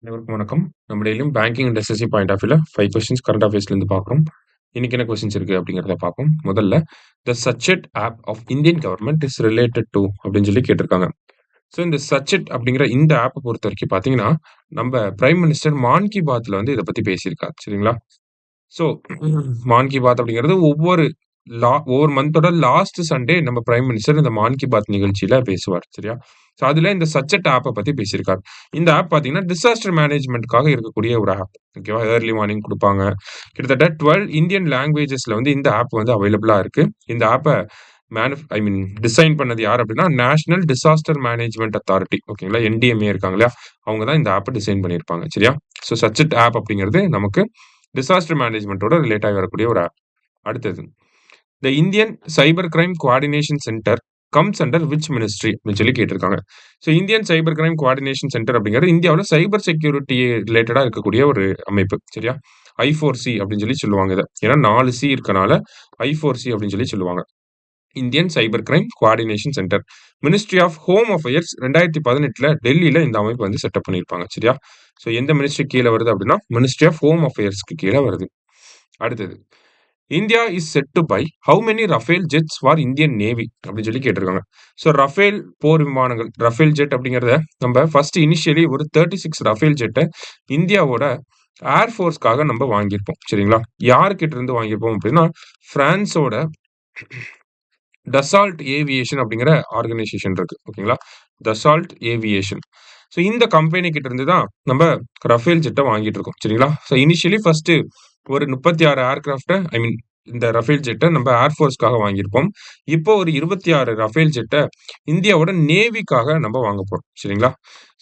அனைவருக்கும் வணக்கம். நம்ம டெய்லியும் banking and SSC point of வியூல 5 கொஸ்டின்ஸ் கரண்ட் அஃபேர்ஸ்லேருந்து பார்க்குறோம். இன்னைக்கு என்ன கொஸ்டின்ஸ் இருக்கு அப்படிங்கிறத பார்ப்போம். முதல்ல the Sachet app of Indian government is related to அப்படின்னு சொல்லி கேட்டிருக்காங்க. ஸோ இந்த சச்செட் அப்படிங்கிற இந்த ஆப்பை பொறுத்த வரைக்கும் பார்த்தீங்கன்னா, நம்ம பிரைம் மினிஸ்டர் மான் கி பாத்ல வந்து இதை பத்தி பேசியிருக்காரு. சரிங்களா? ஸோ மான் கி பாத் அப்படிங்கிறது ஒவ்வொரு மந்தோட லாஸ்ட் சண்டே நம்ம பிரைம் மினிஸ்டர் இந்த மான் கி பாத் நிகழ்ச்சியில பேசுவார். சரியா? ஸோ அதுல இந்த சச்செட் ஆப்பை பத்தி பேசியிருக்காரு. இந்த ஆப் பார்த்தீங்கன்னா, டிசாஸ்டர் மேனேஜ்மென்ட்க்காக இருக்கக்கூடிய ஒரு ஆப். ஓகேவா? ஏர்லி வார்னிங் குடுப்பாங்க. கிட்டத்தட்ட 12 இந்தியன் லாங்குவேஜஸ்ல வந்து இந்த ஆப் வந்து அவைலபிளா இருக்கு. இந்த ஆப்ப டிசைன் பண்ணது யார் அப்படின்னா, நேஷனல் டிசாஸ்டர் மேனேஜ்மென்ட் அத்தாரிட்டி. ஓகேங்களா? என்டிஎம்ஏ இருக்காங்க இல்லையா? அவங்க தான் இந்த ஆப்ப டிசைன் பண்ணியிருப்பாங்க. சரியா? ஸோ சச்செட் ஆப் அப்படிங்கிறது நமக்கு டிசாஸ்டர் மேனேஜ்மென்ட்டோட ரிலேட் ஆகி வரக்கூடிய ஒரு ஆப். அடுத்தது, the Indian cyber crime coordination centre comes under which ministry அப்படின்னு சொல்லி கேட்டிருக்காங்க. So Indian cyber crime coordination centre அப்படிங்கிறது இந்தியாவில் சைபர் செக்யூரிட்டி ரிலேட்டடா இருக்கக்கூடிய ஒரு அமைப்பு. சரியா? I4C அப்படின்னு சொல்லி சொல்லுவாங்க இதை. ஏன்னா 4 சி இருக்கனால I4C அப்படின்னு சொல்லி சொல்லுவாங்க. Indian cyber crime coordination centre. Ministry of home affairs 2018ல டெல்லியில இந்த அமைப்பு வந்து செட்டப் பண்ணியிருப்பாங்க. சரியா? ஸோ எந்த மினிஸ்ட்ரி கீழே வருது அப்படின்னா, மினிஸ்ட்ரி ஆஃப் ஹோம் அஃபேர்ஸ்க்கு கீழே வருது. அடுத்தது, India is set to buy how many Rafale jets for Indian navy அப்படின்னு சொல்லி கேட்டிருக்காங்க. ஸோ ரஃபேல் போர் விமானங்கள், ரஃபேல் ஜெட் அப்படிங்கிறத நம்ம ஃபர்ஸ்ட் இனிஷியலி ஒரு 36 ரஃபேல் ஜெட்டை இந்தியாவோட ஏர் ஃபோர்ஸ்க்காக நம்ம வாங்கியிருப்போம். சரிங்களா? யாருக்கிட்ட இருந்து வாங்கியிருப்போம் அப்படின்னா, பிரான்ஸோட டசால்ட் ஏவியேஷன் அப்படிங்கிற ஆர்கனைசேஷன் இருக்கு. ஓகேங்களா? Dassault aviation. ஸோ இந்த கம்பெனி கிட்ட இருந்து தான் நம்ம ரஃபேல் ஜெட்டை வாங்கிட்டு இருக்கோம். சரிங்களா? ஸோ இனிஷியலி ஃபர்ஸ்ட் ஒரு 36 ஏர்கிராஃப்ட்ட இந்த ரஃபேல் ஜெட்டை நம்ம ஏர் ஃபோர்ஸ்க்காக வாங்கியிருப்போம். இப்போ ஒரு 26 ரஃபேல் ஜெட்டை இந்தியாவோட நேவிக்காக நம்ம வாங்க போறோம். சரிங்களா?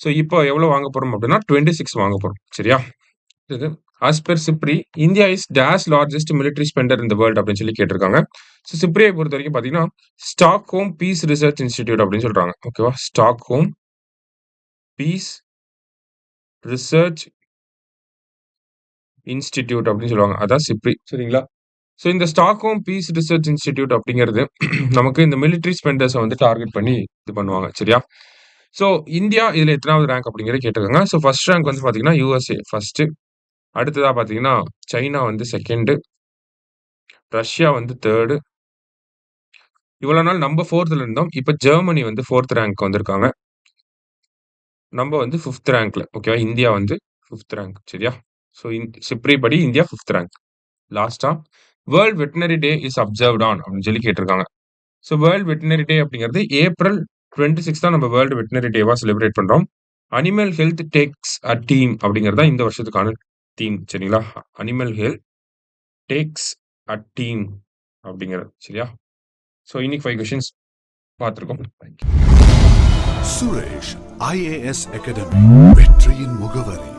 ஸோ இப்போ எவ்வளவு வாங்க போறோம் அப்படின்னா 26 வாங்க போறோம். சரியா? இது as per SIPRI, India is dash largest military Splendor in the world அப்படின்னு சொல்லி கேட்டிருக்காங்க. ஸோ சிப்ரியை பொறுத்த வரைக்கும் பார்த்தீங்கன்னா, ஸ்டாக்ஹோம் பீஸ் ரிசர்ச் இன்ஸ்டிடியூட் அப்படின்னு சொல்றாங்க. ஓகேவா? ஸ்டாக்ஹோம் பீஸ் ரிசர்ச் இன்ஸ்டிடியூட் அப்படின்னு சொல்லுவாங்க. அதான் சிப்ரி. சரிங்களா? ஸோ இந்த ஸ்டாக்ஹோம் பீஸ் ரிசர்ச் இன்ஸ்டிடியூட் அப்படிங்கிறது நமக்கு இந்த மிலிட்டரி ஸ்பெண்டர்ஸை வந்து டார்கெட் பண்ணி இது பண்ணுவாங்க. சரியா? ஸோ இந்தியா இதுல எத்தனாவது ரேங்க் அப்படிங்கிறத கேட்டிருக்காங்க. ஸோ ஃபர்ஸ்ட் ரேங்க் வந்து பார்த்தீங்கன்னா USA ஃபர்ஸ்ட். அடுத்ததா பார்த்தீங்கன்னா சைனா வந்து செகண்ட், ரஷ்யா வந்து தேர்டு. இவ்வளவு நாள் நம்ம 4th இருந்தோம். இப்ப ஜெர்மனி வந்து 4th ரேங்க் வந்திருக்காங்க. நம்ம வந்து 5th ரேங்க்ல. ஓகேவா? இந்தியா வந்து 5th ரேங்க். சரியா? ஸோ சிப்ரி படி இந்தியா 5th ரேங்க். லாஸ்டா world veterinary day is observed on அப்படின்னு சொல்லி கேட்டிருக்காங்க. ஸோ வேர்ல்ட் வெட்டினரி டே அப்படிங்கிறது ஏப்ரல் 26 தான் நம்ம வேர்ல்டு வெட்டினரி டேவா செலிப்ரேட் பண்றோம். Animal health takes a team அப்படிங்கிறது தான் இந்த வருஷத்துக்கான தீம். சரிங்களா? Animal health takes a team அப்படிங்கிறது. சரியா? ஸோ இன்னைக்கு 5 கொஸ்டின்ஸ் பார்த்துருக்கோம். சுரேஷ் IAS அகாடமி வெற்றியின் முகவரி.